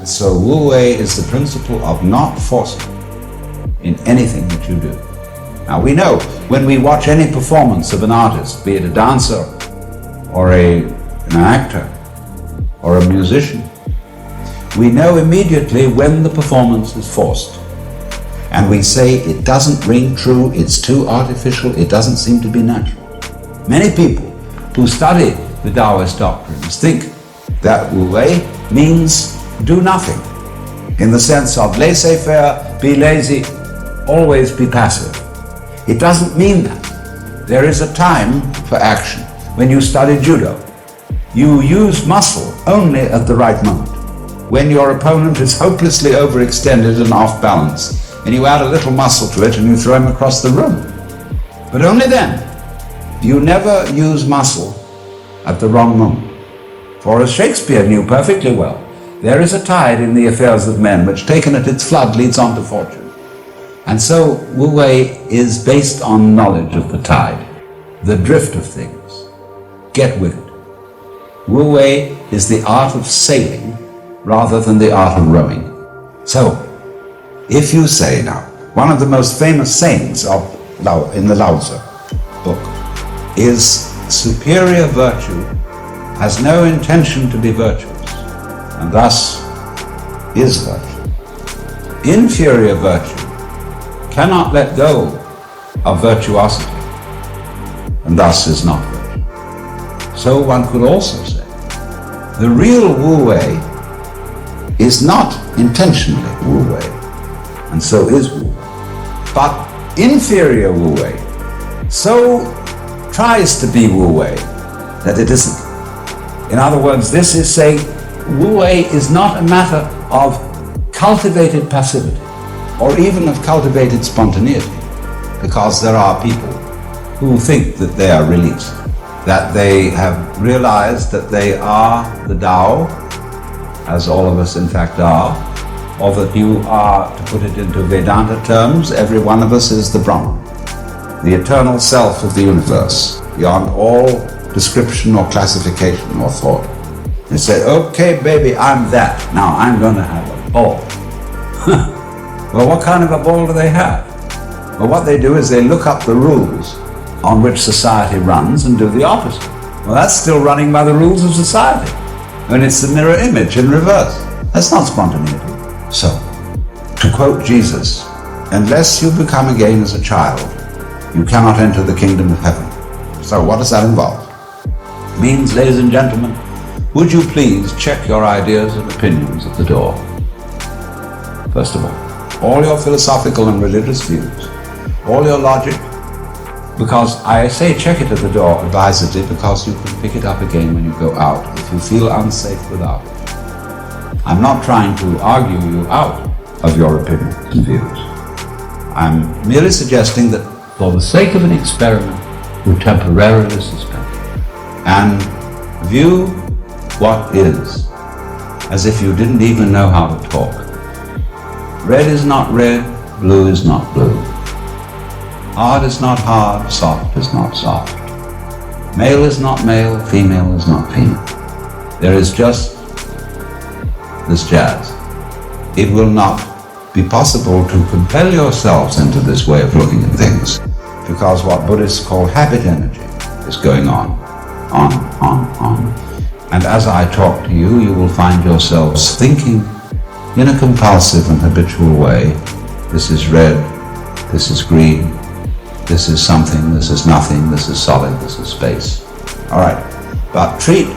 so Wu Wei is the principle of not forcing in anything that you do. Now we know when we watch any performance of an artist, be it a dancer or an actor or a musician, we know immediately when the performance is forced. And we say it doesn't ring true, it's too artificial, it doesn't seem to be natural. Many people who study the Taoist doctrines think that Wu Wei means do nothing, in the sense of laissez-faire, be lazy, always be passive. It doesn't mean that. There is a time for action. When you study judo, you use muscle only at the right moment. When your opponent is hopelessly overextended and off balance, and you add a little muscle to it and you throw him across the room. But only then. You never use muscle at the wrong moment. For as Shakespeare knew perfectly well, there is a tide in the affairs of men which, taken at its flood, leads on to fortune. And so Wu Wei is based on knowledge of the tide, the drift of things. Get with it. Wu Wei is the art of sailing rather than the art of rowing. So, if you say now, one of the most famous sayings in the Lao Tzu book is superior virtue has no intention to be virtuous, and thus is virtue. Inferior virtue cannot let go of virtuosity, and thus is not virtue. So one could also say, the real Wu Wei is not intentionally Wu Wei, and so is Wu Wei. But inferior Wu Wei so tries to be Wu Wei that it isn't. In other words, this is saying Wu Wei is not a matter of cultivated passivity or even of cultivated spontaneity, because there are people who think that they are released, that they have realized that they are the Tao, as all of us in fact are, or that you are, to put it into Vedanta terms, every one of us is the Brahman, the eternal self of the universe, beyond all description or classification or thought. They say, okay baby, I'm that, now I'm going to have a ball. Well, what kind of a ball do they have? Well, what they do is they look up the rules on which society runs and do the opposite. Well, that's still running by the rules of society. And it's the mirror image in reverse. That's not spontaneity. So, to quote Jesus, unless you become again as a child, you cannot enter the kingdom of heaven. So what does that involve? It means, ladies and gentlemen, would you please check your ideas and opinions at the door? First of all your philosophical and religious views, all your logic, because I say check it at the door advisedly because you can pick it up again when you go out if you feel unsafe without it. I'm not trying to argue you out of your opinions and views. I'm merely suggesting that for the sake of an experiment, you temporarily suspend it and view what is as if you didn't even know how to talk. Red is not red, blue is not blue. Hard is not hard, soft is not soft. Male is not male, female is not female. There is just this jazz. It will not be possible to compel yourselves into this way of looking at things, because what Buddhists call habit energy is going on. And as I talk to you, you will find yourselves thinking in a compulsive and habitual way. This is red, this is green, this is something, this is nothing, this is solid, this is space. All right, but treat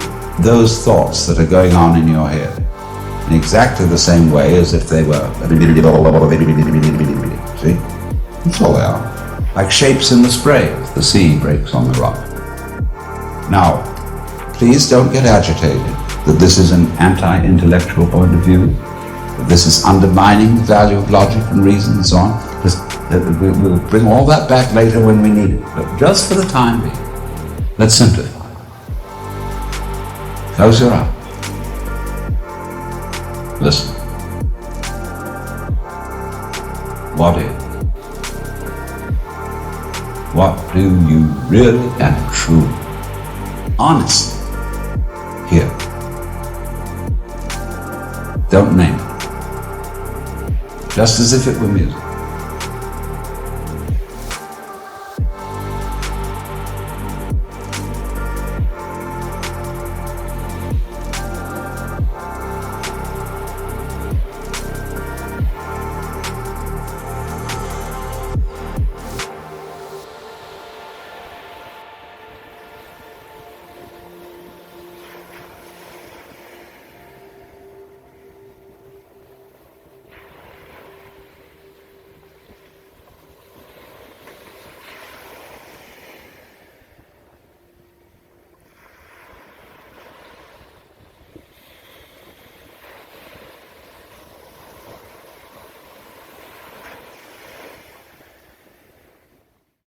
those thoughts that are going on in your head in exactly the same way as if they were, see? That's all they are. Like shapes in the spray as the sea breaks on the rock. Now, please don't get agitated that this is an anti-intellectual point of view, that this is undermining the value of logic and reason and so on. We'll bring all that back later when we need it. But just for the time being, let's simplify. Close your eyes. Listen. What is? What do you really and truly, honestly, hear? Don't name it. Just as if it were music.